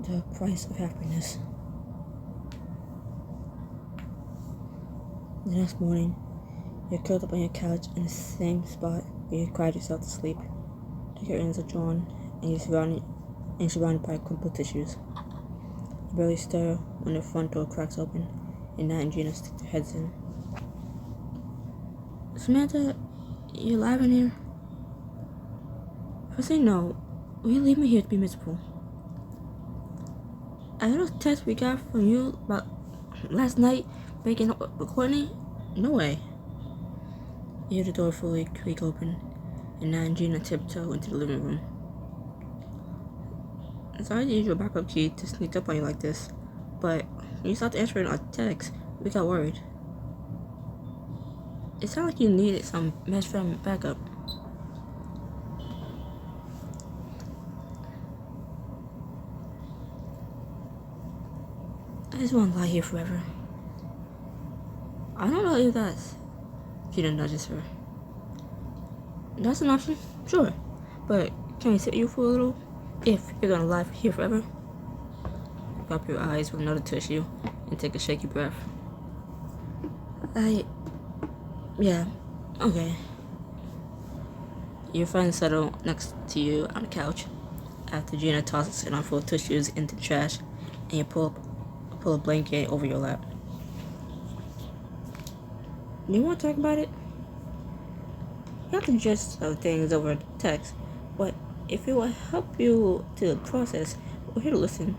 the price of happiness. The next morning, you're curled up on your couch in the same spot where you cried yourself to sleep. The curtains are drawn, and you're surrounded by crumpled tissues. You barely stir when the front door cracks open, and Nat and Gina stick their heads in. Samantha, you alive in here? First thing no, will you leave me here to be miserable? A little text we got from you about last night breaking up with Courtney? No way. You hear the door fully creak open, and Nat and Gina tiptoe into the living room. Sorry to use your backup key to sneak up on you like this, but when you stopped answering our text, we got worried. It sounded like you needed some best friend backup. I just want to lie here forever. I don't know if that's... Gina nudges her. That's an option? Sure. But can we sit you for a little? If you're gonna lie here forever? Wipe your eyes with another tissue and take a shaky breath. Yeah, okay. Your friends settle next to you on the couch after Gina tosses an armful of tissues into the trash and you pull a blanket over your lap. You want to talk about it? You have the gist of things over text, but if it will help you to process, we're here to listen.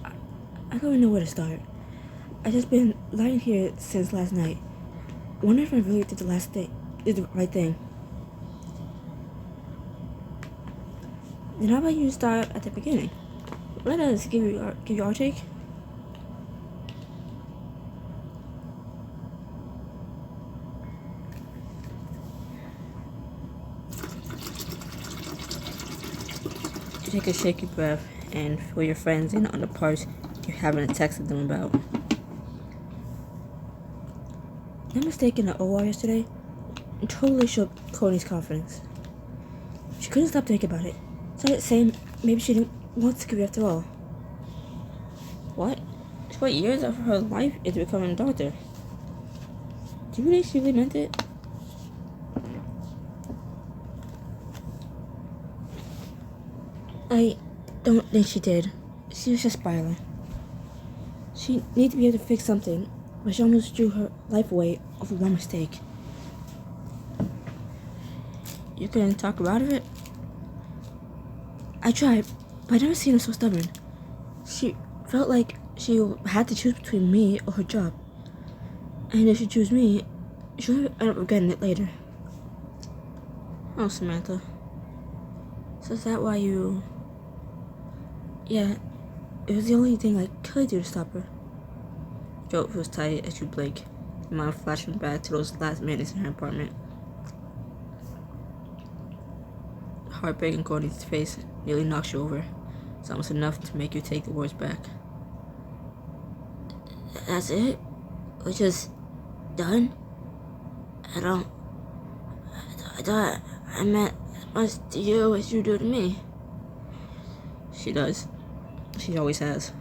I don't even know where to start. I've just been lying here since last night. Wonder if I really did the right thing. Then how about you start at the beginning? Let us give you our take. You take a shaky breath and fill your friends in on the parts you haven't texted them about. That mistake in the OR yesterday totally shook Courtney's confidence. She couldn't stop thinking about it. Started saying maybe she didn't want to you after all. What? She spent years of her life into becoming a doctor. Do you think she really meant it? I don't think she did. She was just spiraling. She needed to be able to fix something, but she almost threw her life away over one mistake. You couldn't talk her out of it? I tried, but I never seen her so stubborn. She felt like she had to choose between me or her job. And if she chose me, she would end up regretting it later. Oh, Samantha. So is that why you... Yeah, it was the only thing I could do to stop her. Your throat feels tight as you blink, your mind flashing back to those last minutes in her apartment. Heartbreak in Courtney's face nearly knocks you over. It's almost enough to make you take the words back. That's it? We're just done? I thought I meant as much to you as you do to me. She does. She always has.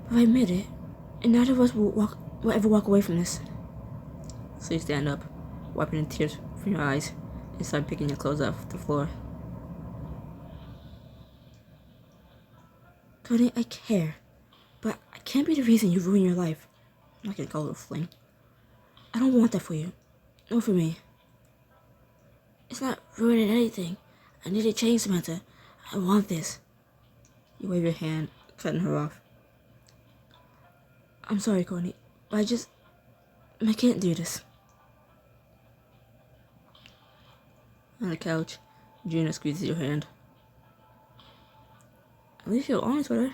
But I admit it, and neither of us will ever walk away from this. So you stand up, wiping the tears from your eyes, and start picking your clothes off the floor. Cody, I care, but I can't be the reason you ruin your life. I'm not gonna call it a fling. I don't want that for you, nor for me. It's not ruining anything. I need to change, Samantha. I want this. You wave your hand, cutting her off. I'm sorry, Courtney, but I can't do this. On the couch, Gina squeezes your hand. At least you're honest with her.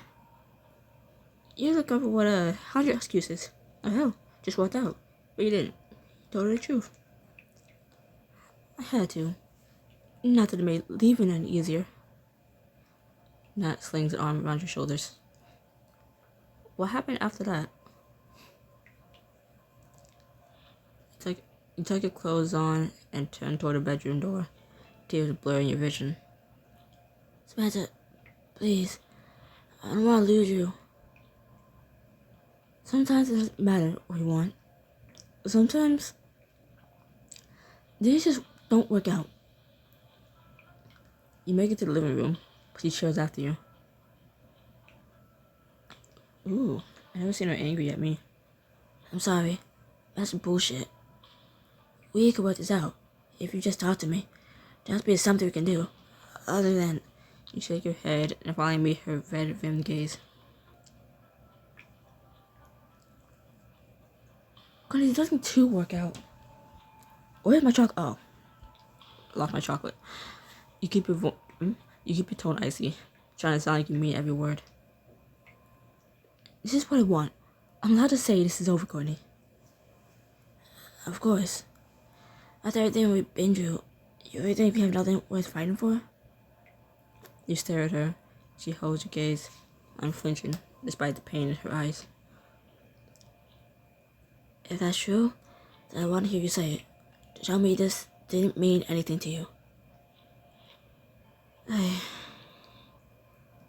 You look over what 100 excuses. Oh hell, just walked out. But you didn't. You told her the truth. I had to. Not that it made leaving any easier. Nat slings an arm around your shoulders. What happened after that? You tuck your clothes on and turn toward the bedroom door. Tears blurring your vision. Samantha, Please, I don't want to lose you. Sometimes it doesn't matter what you want. Sometimes things just don't work out. You make it to the living room, but she chills after you. Ooh, I never seen her angry at me. I'm sorry. That's bullshit. We could work this out. If you just talk to me, there has to be something we can do. Other than... You shake your head and finally meet her red rimmed gaze. Connie, there's nothing to work out. Where's my chocolate? Oh. Lost my chocolate. You keep your tone icy, trying to sound like you mean every word. This is what I want. I'm allowed to say this is over, Courtney. Of course. After everything we've been through, you really think we have nothing worth fighting for? You stare at her. She holds your gaze, unflinching, despite the pain in her eyes. If that's true, then I want to hear you say it. Tell me this didn't mean anything to you.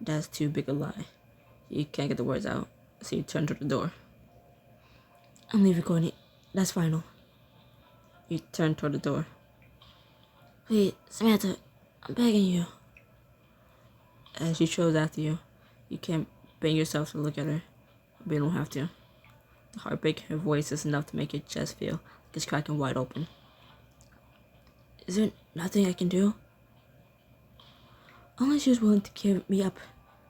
That's too big a lie. You can't get the words out, so you turn to the door. I'm leaving, Courtney. That's final. You turn toward the door. Please, Samantha, I'm begging you. As she shows after you, you can't bring yourself to look at her, but you don't have to. The heartbreak in her voice is enough to make your chest feel like it's cracking wide open. Is there nothing I can do? Only she was willing to give me up,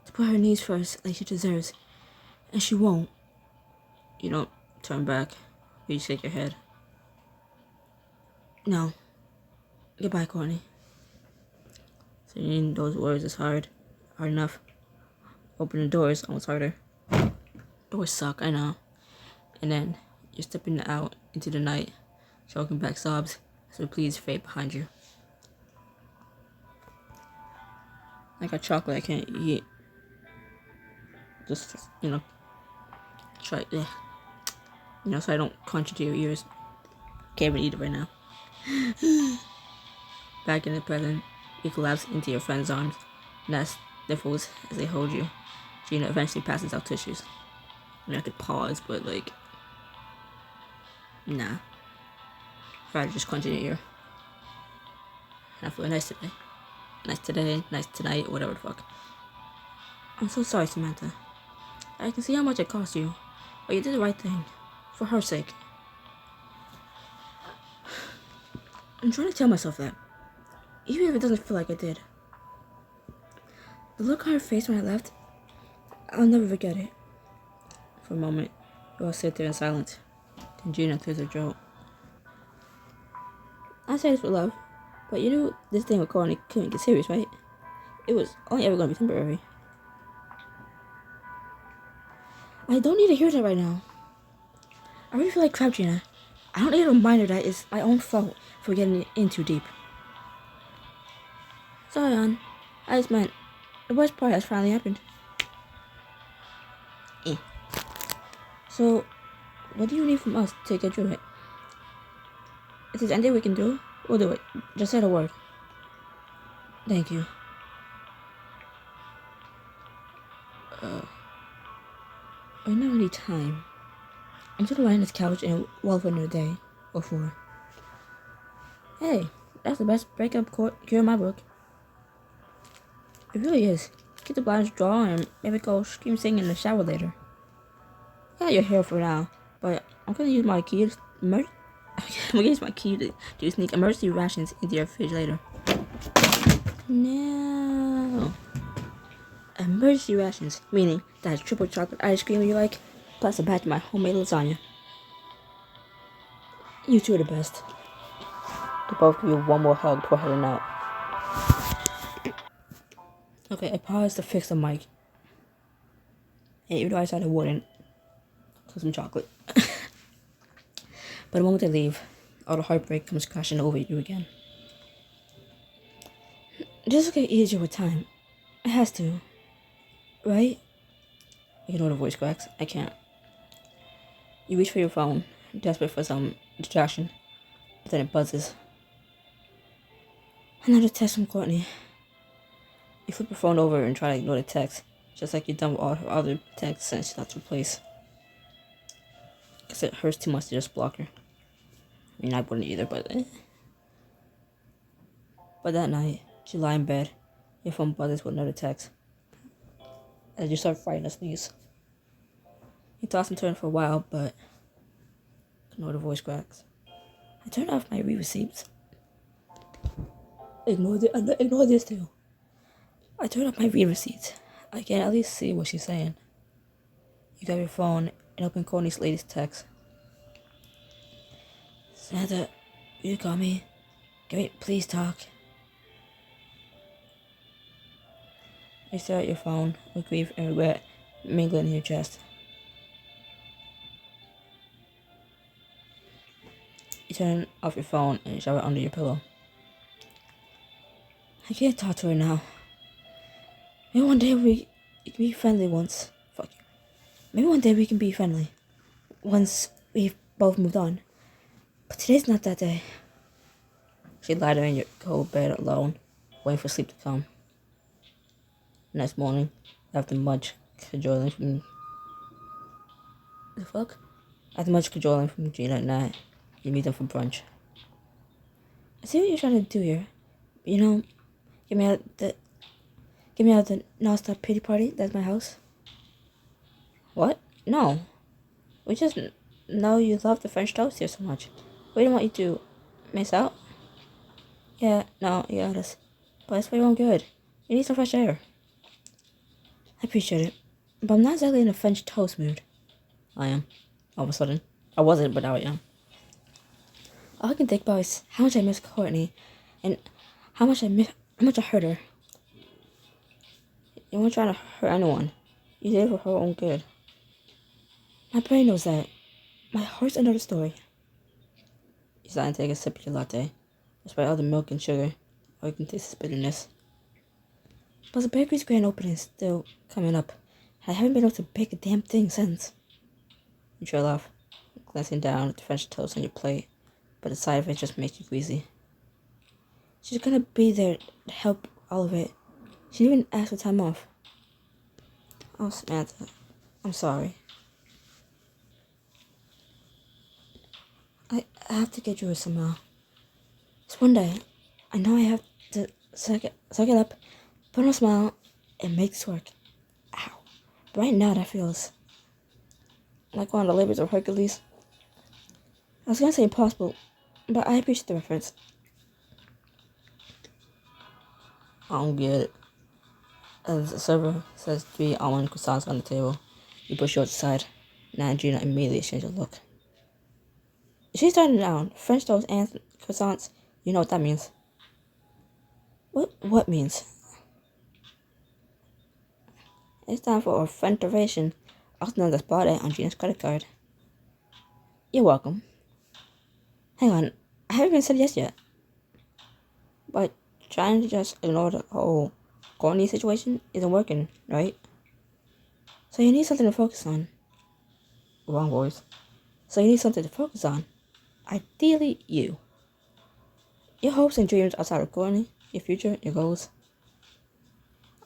to put her needs first like she deserves, and she won't. You don't turn back, but you shake your head. No. Goodbye, Courtney. Saying those words is hard enough. Opening the door is almost harder. Doors suck, I know. And then you're stepping out into the night, choking back sobs as the please fade behind you. I got chocolate I can't eat. Just, try, so I don't crunch into your ears. Can't even eat it right now. Back in the present, you collapse into your friend's arms. Nest sniffles as they hold you. Gina eventually passes out tissues. I could pause, but nah. I'd rather just crunch in your ear. And I feel nice today. Nice today, nice tonight, whatever the fuck. I'm so sorry, Samantha. I can see how much it cost you, but you did the right thing. For her sake. I'm trying to tell myself that. Even if it doesn't feel like I did. The look on her face when I left, I'll never forget it. For a moment, we all sit there in silence. Then Gina clears her throat. I say this with love, but you knew this thing with Courtney couldn't get serious, right? It was only ever going to be temporary. I don't need to hear that right now. I really feel like crap, Gina. I don't need a reminder that it's my own fault for getting in too deep. Sorry, hon. I just meant the worst part has finally happened. So, what do you need from us to get through it? If there's anything we can do, we'll do it. Just say the word. Thank you. I don't have any time. I'm just lying on this couch and well for another day or 4. Hey, that's the best breakup cure in my book. It really is. Get the blinds drawn and maybe go scream sing in the shower later. I got your hair for now, but I'm gonna use my key to sneak emergency rations into your fridge later. No. Emergency rations, meaning that triple chocolate ice cream you like, plus a batch of my homemade lasagna. You two are the best. They both give you one more hug before heading out. Okay, I paused to fix the mic. And even though I said I wouldn't, so some chocolate. But the moment they leave, all the heartbreak comes crashing over you again. This will get easier with time. It has to. Right? You know the voice cracks. I can't. You reach for your phone, desperate for some distraction, but then it buzzes. Another text from Courtney. You flip your phone over and try to ignore the text, just like you've done with all her other texts since she left your place. Because it hurts too much to just block her. I mean, I wouldn't either, but... But that night, you lie in bed. Your phone buzzes with another text. As you start fighting to sneeze. You toss and turn for a while, but... Ignore the voice cracks. I turned off my read-receipts. Ignore this too. I turned off my read receipts. I can at least see what she's saying. You grab your phone and open Courtney's latest text. Samantha, you call me? Can we please talk? You stare at your phone with grief and regret mingling in your chest. You turn off your phone and shove it under your pillow. I can't talk to her now. Maybe one day we can be friendly once. Fuck you. Maybe one day we can be friendly. Once we've both moved on. But today's not that day. She lied there in your cold bed alone, waiting for sleep to come. Next morning, after much cajoling from... The fuck? After much cajoling from Gina at night, you meet them for brunch. I see what you're trying to do here. You know, get me out of the non-stop pity party. That's my house. What? No. We just know you love the French toast here so much. We don't want you to miss out. Yeah, no, you got us. But it's for your own good. You need some fresh air. I appreciate it. But I'm not exactly in a French toast mood. I am. All of a sudden. I wasn't, but now I am. All I can think about is how much I miss Courtney. And how much I hurt her. You weren't trying to hurt anyone. You did it for her own good. My brain knows that. My heart's another story. You start and take a sip of your latte. Despite all the milk and sugar, all you can taste is bitterness. But the bakery's grand opening is still coming up. I haven't been able to bake a damn thing since. You trail off, glancing down at the French toast on your plate, but the sight of it just makes you queasy. She's gonna be there to help all of it. She didn't even ask for time off. Oh, Samantha, I'm sorry. I have to get through it somehow. It's one day. I know I have to suck it up, put on a smile, and make this work. Ow. But right now that feels like one of the labors of Hercules. I was gonna say impossible, but I appreciate the reference. I don't get it. As the server says 3 almond croissants on the table, you push yours aside. Nat and Gina immediately exchange a look. She's starting down. French toast and croissants. You know what that means. What means? It's time for a French-ovation, also known as Spa Day on Gina's credit card. You're welcome. Hang on, I haven't even said yes yet. But trying to just ignore the whole Courtney situation isn't working, right? So you need something to focus on. Wrong voice. So you need something to focus on. Ideally, you. Your hopes and dreams outside of Courtney, your future, your goals.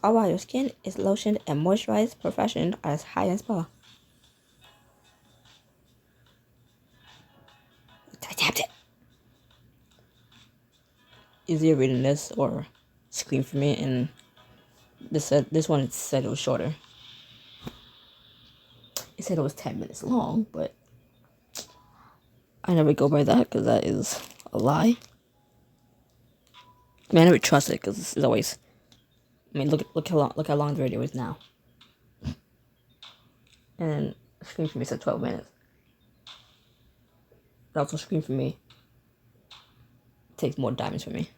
All while your skin is lotioned and moisturized profession at its high-end spa. I tapped it. Easier reading this or scream for me, and this one said it was shorter. It said it was 10 minutes long, but I never go by that because that is a lie. I mean, I never trust it because it's always. I mean, look how long the video is now. And Scream for Me said 12 minutes. But also Scream for Me takes more diamonds from me.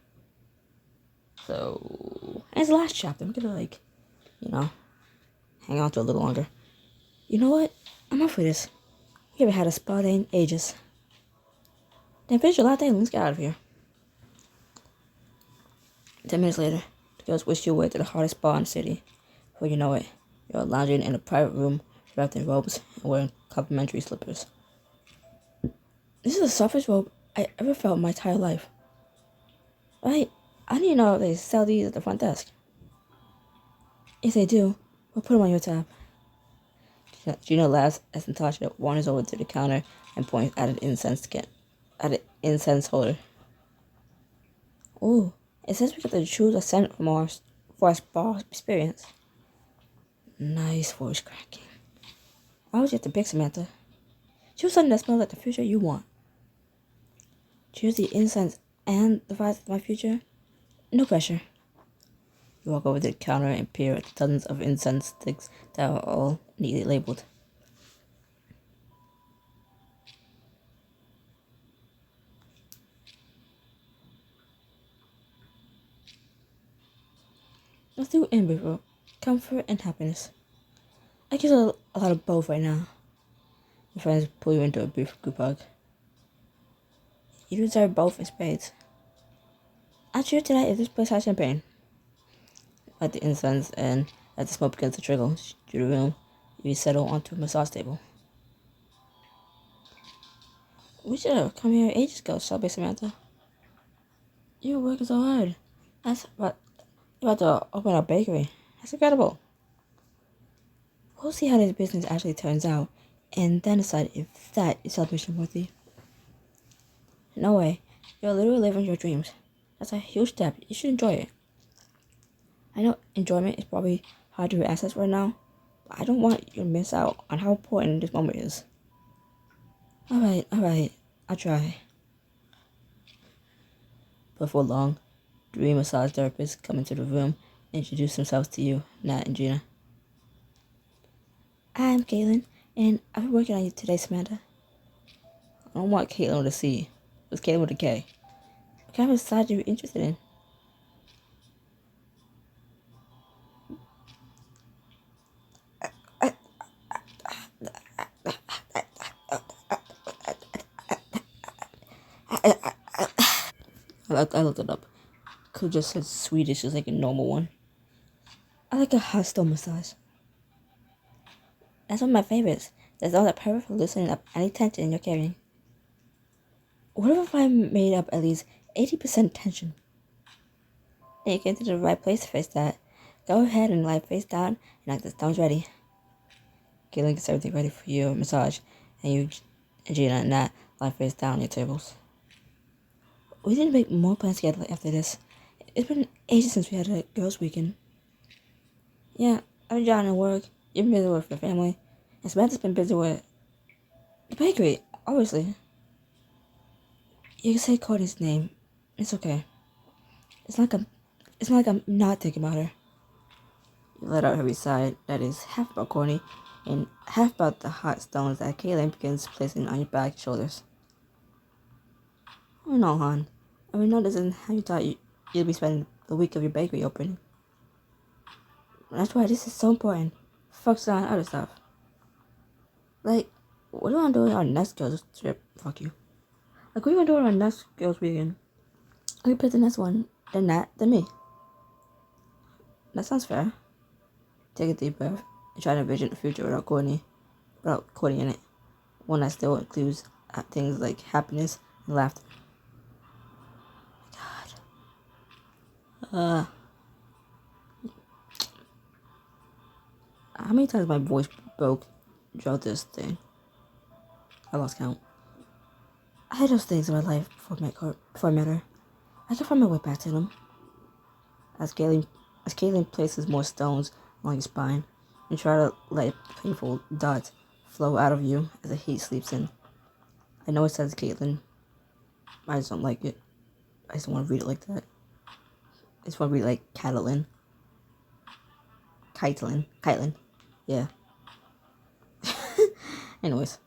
So, and it's the last chapter. I'm gonna hang on to it a little longer. You know what? I'm up for this. We haven't had a spa day in ages. Then finish your latte and let's get out of here. 10 minutes later, the girls wish you away to the hottest spa in the city. Before you know it, you're lounging in a private room, wrapped in robes and wearing complimentary slippers. This is the softest robe I ever felt in my entire life. Right? I didn't know they sell these at the front desk. If they do, we'll put them on your tab. Gina laughs as Natasha wanders over to the counter and points at an incense holder. Ooh, it says we get to choose a scent from for our spa experience. Nice voice cracking. I was just a big Samantha. Choose something that smells like the future you want. Choose the incense and the vibes of my future. No pressure. You walk over to the counter and peer at dozens of incense sticks that are all neatly labeled. Let's do amber for comfort and happiness. I guess a lot of both right now. Your friends pull you into a brief group hug. You deserve both in spades. I'll cheer tonight if this place has champagne. Light the incense, and as the smoke begins to trickle through the room, you settle onto a massage table. We should have come here ages ago, Shelby Samantha. You're working so hard. That's about, you're about to open a bakery. That's incredible. We'll see how this business actually turns out, and then decide if that is celebration worthy. No way. You're literally living your dreams. That's a huge step. You should enjoy it. I know enjoyment is probably hard to access right now, but I don't want you to miss out on how important this moment is. Alright, I'll try. Before long, three massage therapists come into the room and introduce themselves to you, Nat and Gina. I'm Caitlin, and I've been working on you today, Samantha. I don't want Caitlin with a C. It's Caitlin with a K. What kind of massage are you interested in? I looked it up. Could just said Swedish is like a normal one. I like a hostile massage. That's one of my favorites. That's all that perfect for loosening up any tension you're carrying. What if I made up at least 80% tension? Then you get to the right place to face that. Go ahead and lie face down and act the stones ready. Caitlin gets everything ready for your massage, and you and Gina and Nat lie face down on your tables. We need to make more plans together after this. It's been ages since we had a girls' weekend. Yeah, I've been driving to work. You've been busy with your family. And Samantha's been busy with the bakery, obviously. You can say Courtney's name. It's okay. It's not like I'm not thinking about her. You let out every sigh that is half about Courtney and half about the hot stones that Caitlin begins placing on your back and shoulders. Oh no, hon. I mean, no, this isn't how you thought you'd be spending the week of your bakery opening. That's why this is so important. Focus on other stuff. Like, what do you want to do on our next girls trip? Fuck you. Like, what do you want to do on our next girls weekend? I can pick the next one, then that, then me. That sounds fair. Take a deep breath and try to envision the future without Courtney in it. One that still includes things like happiness and laughter. God. How many times my voice broke throughout this thing? I lost count. I had those things in my life before I met her. I can find my way back to them. As Caitlin places more stones along your spine, and try to let painful dots flow out of you as the heat sleeps in. I know it says Caitlin. I just don't like it. I just don't want to read it like that. I just want to read it like Caitlin. Caitlin. Yeah. Anyways.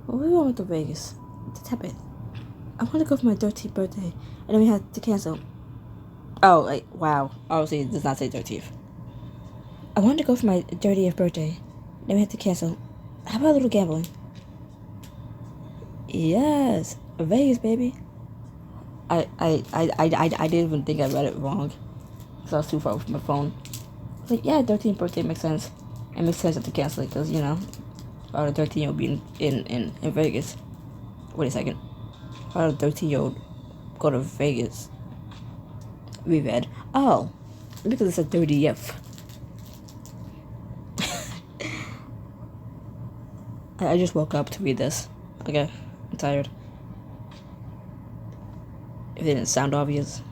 Well, we went to Vegas to tap it. I wanted to go for my 13th birthday, and then we had to cancel. Oh, like, wow. Obviously, it does not say 13th. I wanted to go for my 30th birthday, then we had to cancel. How about a little gambling? Yes, Vegas, baby. I didn't even think I read it wrong, because I was too far from my phone. Like, yeah, 13th birthday makes sense. It makes sense to cancel it, because, you know, How did a 13-year-old be in Vegas? Wait a second. How did a 13-year-old go to Vegas? We read. Oh, because it's a 30th. I just woke up to read this. Okay, I'm tired. If it didn't sound obvious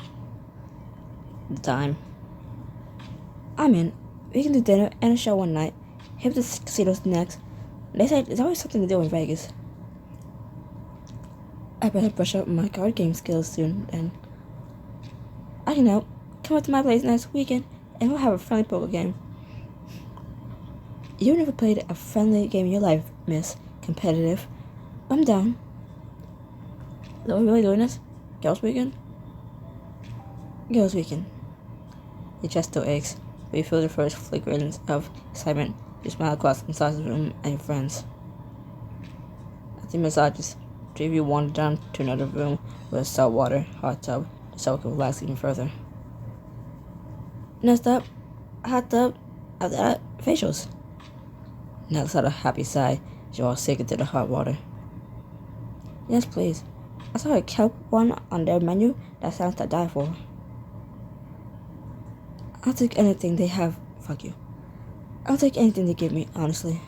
at the time. I'm in. We can do dinner and a show one night. Hit the casinos next. They said there's always something to do in Vegas. I better brush up my card game skills soon, then. I can help. Come up to my place next weekend, and we'll have a friendly poker game. You never played a friendly game in your life, miss. Competitive. I'm down. Are we really doing this? Girls' weekend? Girls' weekend. Your chest still aches, but you feel the first flickerings of excitement. You smile across the size of the room and your friends. After massages, three of you wander down to another room with a saltwater hot tub so it can relax even further. Next up, hot tub. After that, facials. Next out a happy sigh as you all sink into the hot water. Yes, please. I saw a kelp one on their menu that sounds to die for. I'll take anything they have. Fuck you. I'll take anything they give me, honestly.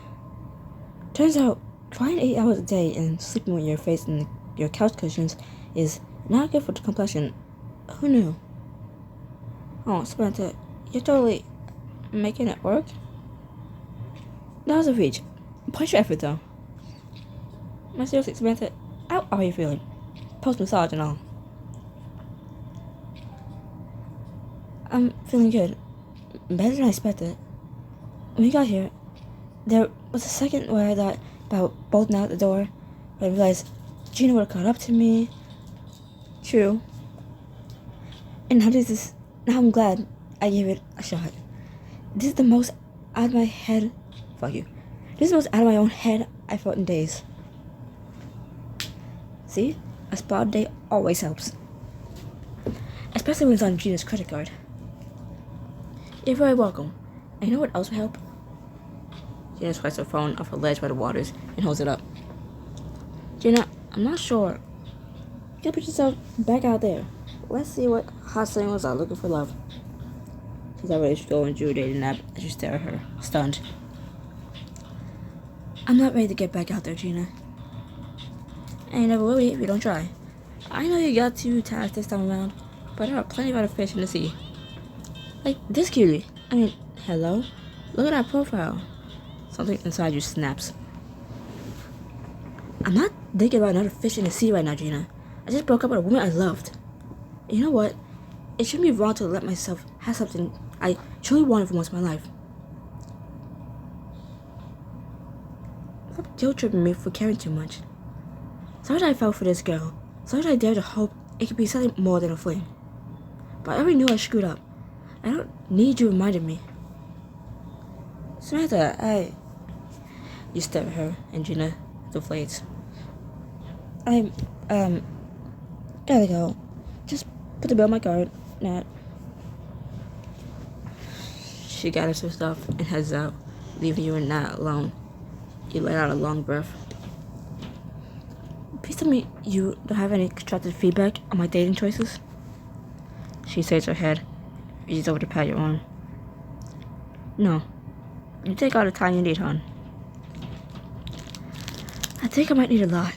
Turns out, trying 8 hours a day and sleeping with your face in your couch cushions is not good for the complexion. Who knew? Oh, Samantha, you're totally making it work? That was a reach. Push your effort, though. No, seriously, Samantha, how are you feeling? Post-massage and all. I'm feeling good. Better than I expected. When we got here, there was a second where I thought about bolting out the door, but I realized Gina would have caught up to me. True. And now I'm glad I gave it a shot. This is the most out of my head. Fuck you. This is the most out of my own head I felt in days. See? A spa day always helps. Especially when it's on Gina's credit card. You're very welcome. And you know what else would help? Gina swipes her phone off a ledge by the waters and holds it up. Gina, I'm not sure. You gotta put yourself back out there. Let's see what hot singles are looking for love. She's already going into a dating nap as you stare at her, stunned. I'm not ready to get back out there, Gina. And you never will be if you don't try. I know you got 2 tasks this time around, but there are plenty of other fish in the sea. Like this cutie. I mean, hello? Look at that profile. Something inside you snaps. I'm not thinking about another fish in the sea right now, Gina. I just broke up with a woman I loved. You know what? It shouldn't be wrong to let myself have something I truly wanted for once in my life. Stop guilt tripping me for caring too much. Sorry that I fell for this girl. Sorry that I dared to hope it could be something more than a fling. But I already knew I screwed up. I don't need you reminding me. Samantha, You stare at her, and Gina deflates. Gotta go. Just put the bill on my card, Nat. She gathers her stuff and heads out, leaving you and Nat alone. You let out a long breath. Please tell me you don't have any constructive feedback on my dating choices? She shakes her head, reaches over to pat your arm. No. You take all the time you need, hon. I think I might need a lot.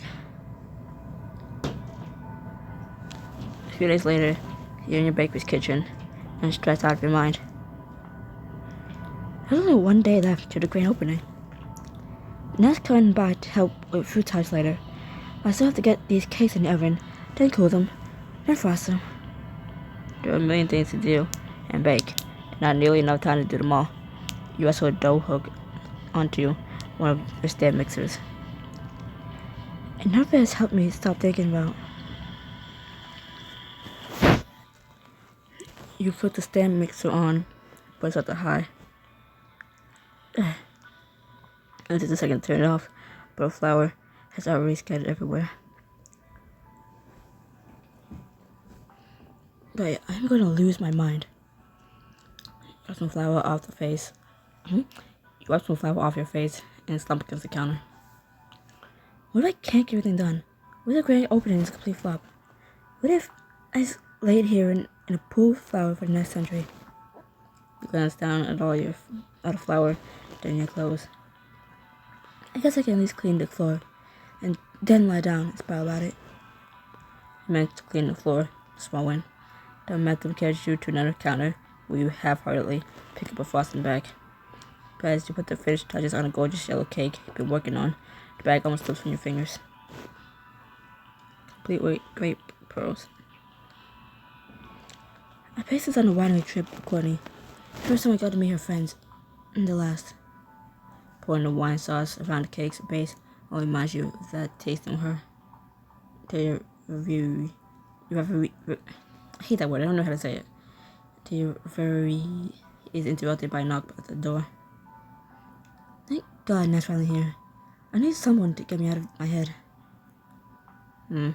A few days later, you're in your baker's kitchen and stressed out of your mind. There's only one day left to the grand opening. Nat's coming by to help with fruit tarts later. I still have to get these cakes in the oven, then cool them, then frost them. There are a million things to do and bake, and not nearly enough time to do them all. You wrestle a dough hook onto one of the stand mixers. And none of it has helped me stop thinking about. You put the stand mixer on, but it's at the high. It takes a second to turn it off, but the flour has already scattered everywhere. But I'm going to lose my mind. Wipe some flour off the face. You wipe some flour off your face and slump against the counter. What if I can't get everything done? What if the grand opening is a complete flop? What if I laid here in a pool of flour for the next century? You glance down at all the flour in your clothes. I guess I can at least clean the floor, and then lie down and spiral about it. I meant to clean the floor, small win. That meant to carry you to another counter, where you half-heartedly pick up a frosting bag. But as you put the finished touches on a gorgeous yellow cake you've been working on, the bag almost slips from your fingers. Complete grape pearls. I based this on a winery trip with Courtney. First time I got to meet her friends, and the last. Pouring the wine sauce around the cake's base only reminds you of that tasting with her. I hate that word, I don't know how to say it. Your reverie is interrupted by a knock at the door. Thank God Nat's finally here. I need someone to get me out of my head. You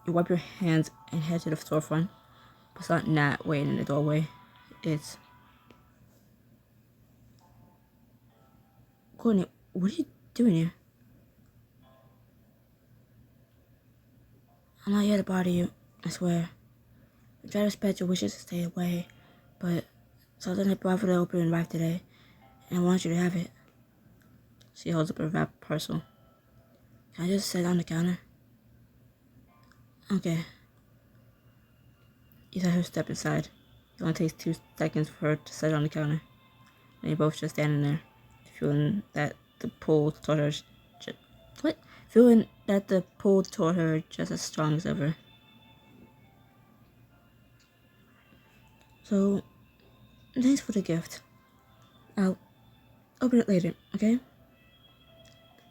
wipe your hands and head to the storefront. But it's not Nat waiting in the doorway. It's... Courtney, what are you doing here? I'm not here to bother you, I swear. I try to respect your wishes to stay away, but something I brought for the opening arrived today, and I want you to have it. She holds up a wrapped parcel. Can I just sit on the counter? Okay. You let her step inside. It only takes 2 seconds for her to sit on the counter. And you're both just standing there, feeling that the pull toward her... Feeling that the pull toward her just as strong as ever. So, thanks for the gift. I'll open it later, okay?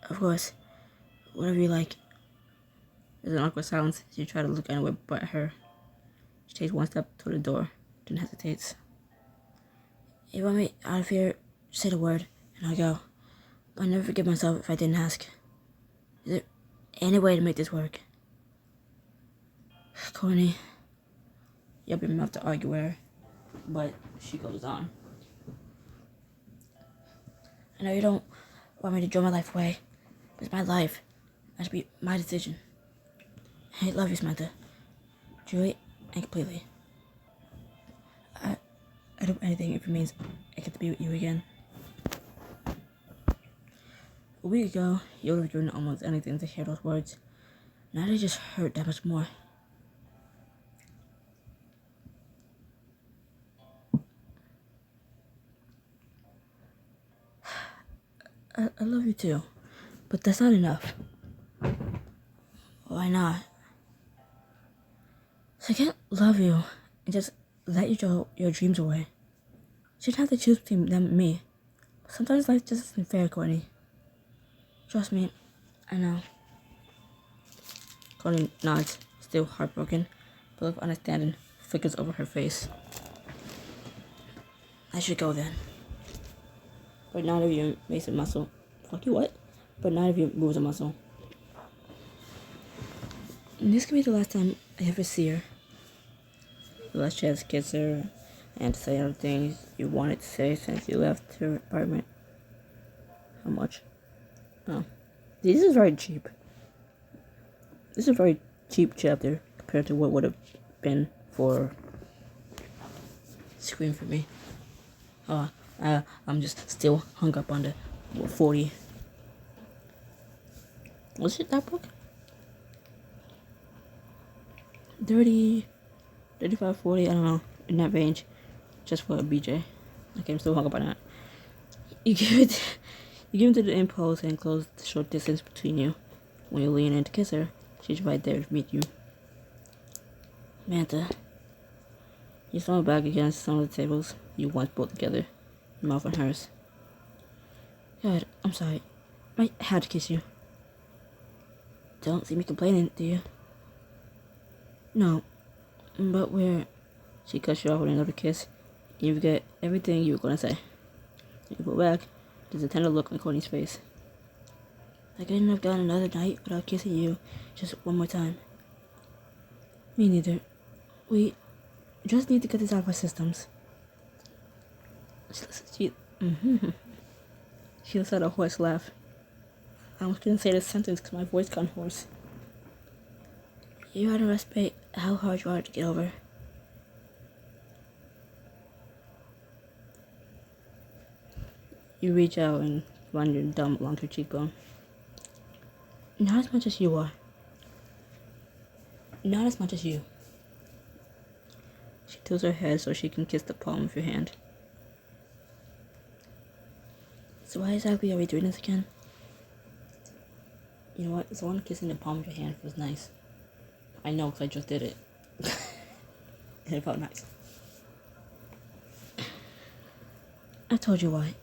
Of course. Whatever you like. There's an awkward silence as you try to look anywhere but her. She takes 1 step toward the door, then hesitates. If you want me out of here, say the word, and I'll go. I'll never forgive myself if I didn't ask. Is there any way to make this work? Courtney. You open your mouth to argue with her, but she goes on. I know you don't want me to throw my life away, but it's my life. That should be my decision. I love you, Samantha. Truly and completely. I'd do anything if it means I get to be with you again. A week ago, you would have doing almost anything to hear those words. Now they just hurt that much more. I love you too, but that's not enough. Why not? So I can't love you and just let you throw your dreams away. You shouldn't have to choose between them and me. Sometimes life just isn't fair, Courtney. Trust me, I know. Courtney nods, still heartbroken, but look of understanding flickers over her face. I should go then. But neither of you makes a muscle. Fuck you, what? But neither of you moves a muscle. And this could be the last time I ever see her. The last chance to kiss her and to say all the things you wanted to say since you left her apartment. How much? Oh. This is very cheap. This is a very cheap chapter compared to what would have been for Scream for me. I'm just still hung up on the 40. Was it that book? 30, 35, 40, I don't know, in that range, just for a BJ. Okay, I'm still hung up on that. You give it to the impulse and close the short distance between you. When you lean in to kiss her, she's right there to meet you. Manta. You saw her back against some of the tables you once pulled together, your mouth on hers. God, I'm sorry. I had to kiss you. Don't see me complaining, do you? No, but we're... She cuts you off with another kiss. You forget everything you were going to say. You pull back. There's a tender look on Courtney's face. I couldn't have gone another night without kissing you just one more time. Me neither. We just need to get this out of our systems. She lets out a hoarse laugh. I almost couldn't say this sentence because my voice got hoarse. You underestimate how hard you are to get over. You reach out and run your thumb along her cheekbone. Not as much as you are. Not as much as you. She tilts her head so she can kiss the palm of your hand. So why exactly are we doing this again? You know what? The one kissing the palm of your hand was nice. I know because I just did it. And it felt nice. I told you why.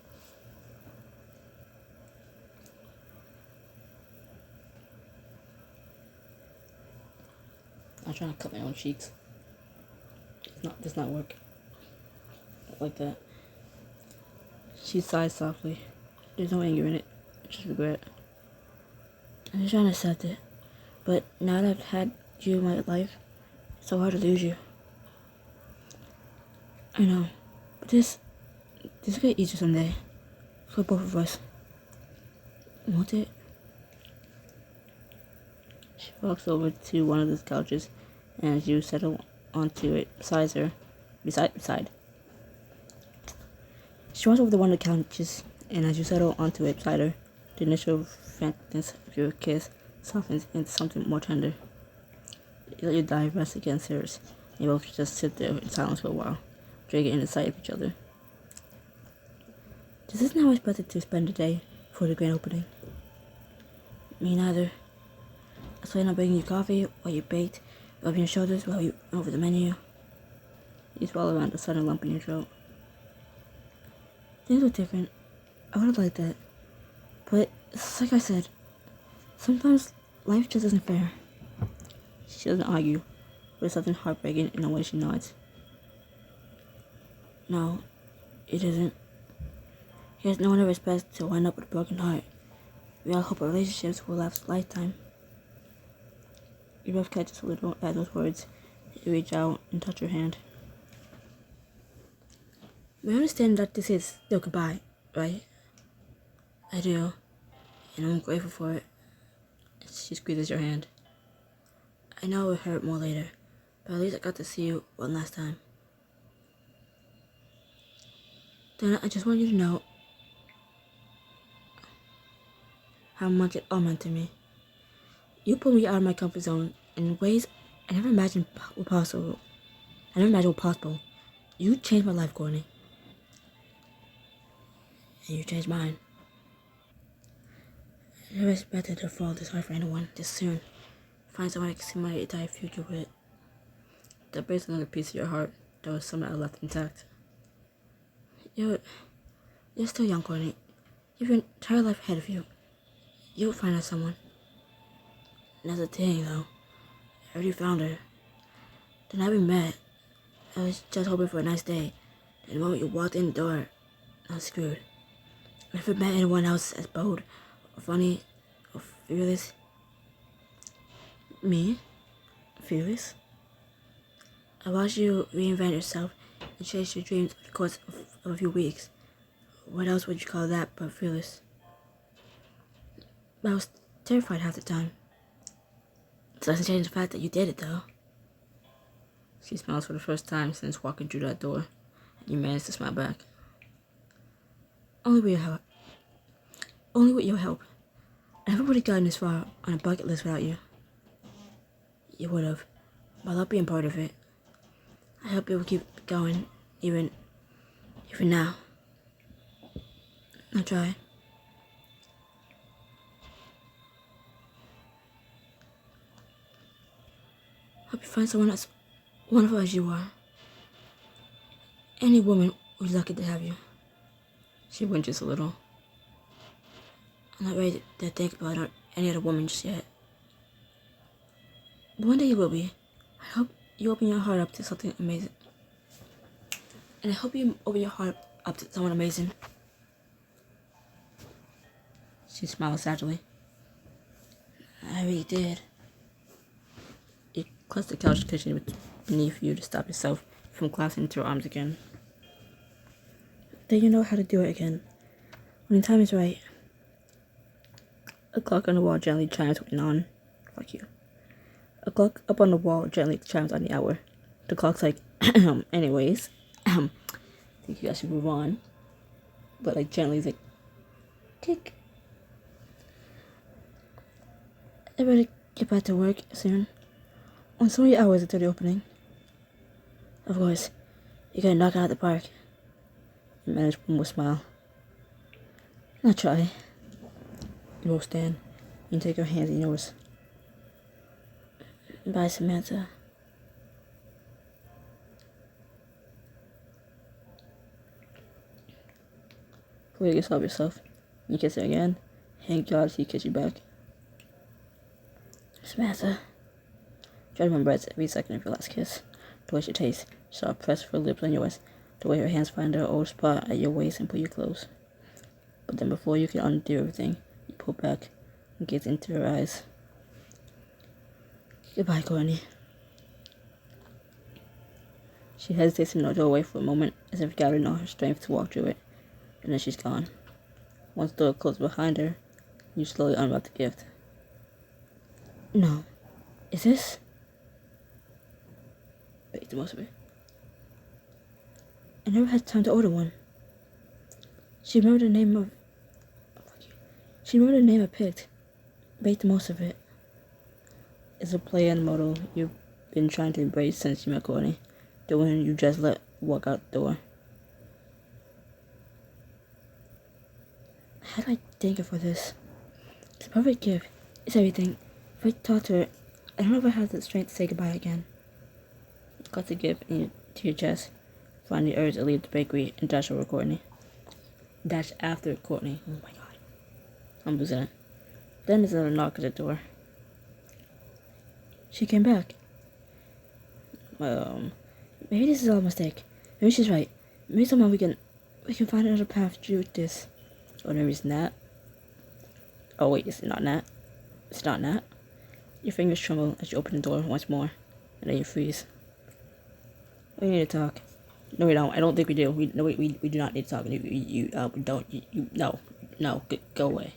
I'm trying to cut my own cheeks. Does not work. Like that. She sighs softly. There's no anger in it. Just regret. I'm just trying to accept it. But now that I've had you in my life, it's so hard to lose you. I know. But this will get easier someday. For both of us. Won't it? She walks over to one of the couches, and as you settle onto it beside her, she walks over to one of the couches, and as you settle onto it beside her, the initial faintness of your kiss softens into something more tender. You let your thigh rest against hers, and you both just sit there in silence for a while, drinking in the sight of each other. This isn't how I expected to spend the day before the grand opening. Me neither. I was planning on bringing you coffee while you baked, rubbing your shoulders while you went over the menu. You swallow around a sudden lump in your throat. Things were different. I would have liked that. But, it's like I said, sometimes life just isn't fair. She doesn't argue, but it's something heartbreaking in the way she nods. No, it isn't. Here's no one ever expects to wind up with a broken heart. We all hope our relationships will last a lifetime. You both catch us a little at those words. You reach out and touch her hand. We understand that this is still goodbye, right? I do, and I'm grateful for it. She squeezes your hand. I know it would hurt more later, but at least I got to see you one last time. Then I just want you to know how much it all meant to me. You pulled me out of my comfort zone in ways I never imagined were possible. You changed my life, Courtney. And you changed mine. I never expected to fall this hard for anyone this soon. Find someone I can see my entire future with. That breaks another piece of your heart that was somehow left intact. You're still young, Courtney. You have your entire life ahead of you. You'll find out someone. And that's the thing, though. I already found her. The night we met, I was just hoping for a nice day. And the moment you walked in the door, I was screwed. I never met anyone else as bold, or funny, or fearless. Me? Fearless? I watched you reinvent yourself and chase your dreams over the course of a few weeks. What else would you call that but fearless? But I was terrified half the time. So doesn't change the fact that you did it, though. She smiles for the first time since walking through that door, and you managed to smile back. Only with your help. Only with your help. I never would have gotten this far on a bucket list without you. You would have, but I love being part of it. I hope it will keep going, even now. I'll try. Hope you find someone as wonderful as you are. Any woman would be lucky to have you. She winches a little. I'm not ready to think about any other woman just yet. But one day you will be. I hope you open your heart up to something amazing. And I hope you open your heart up to someone amazing. She smiles sagely. I really did. You clutch the couch cushion beneath you to stop yourself from collapsing into her arms again. Then you know how to do it again. When the time is right. A clock on the wall gently chimes when on. Fuck you. A clock up on the wall gently chimes on the hour. The clock's like, anyways, I think you guys should move on. But like gently, it's like, tick. I better get back to work soon. On 3 hours until the opening. Of course, you gotta knock out the park. The manager will smile. I'll try. You both stand and take your hands in yours. Bye, Samantha. Before you get stop yourself, you kiss her again. Thank God she kiss you back. Samantha. Try to remember every second of your last kiss. The way she tastes, soft press her lips on yours. The way her hands find their old spot at your waist and pull you close. But then before you can undo everything, you pull back and gaze into her eyes. Goodbye, Courtney. She hesitates in the doorway for a moment, as if gathering all her strength to walk through it, and then she's gone. Once the door closes behind her, you slowly unwrap the gift. No. Is this? Make the most of it. I never had time to order one. She remembered the name of... She remembered the name I picked. Make the most of it. It's a play on the motto you've been trying to embrace since you met Courtney. The one you just let walk out the door. How do I thank her for this? It's a perfect gift. It's everything. If I talk to her, I don't know if I have the strength to say goodbye again. Cut the gift to your chest. Find the urge to leave the bakery and dash over Courtney. Dash after Courtney. Oh my god. I'm losing it. Then there's another knock at the door. She came back. Maybe this is all a mistake. Maybe she's right. Maybe somehow we can find another path through this. Or maybe it's not. Oh wait, it's not that. It's not that. Your fingers tremble as you open the door once more, and then you freeze. We need to talk. No, we don't. I don't think we do. We do not need to talk. No, go away.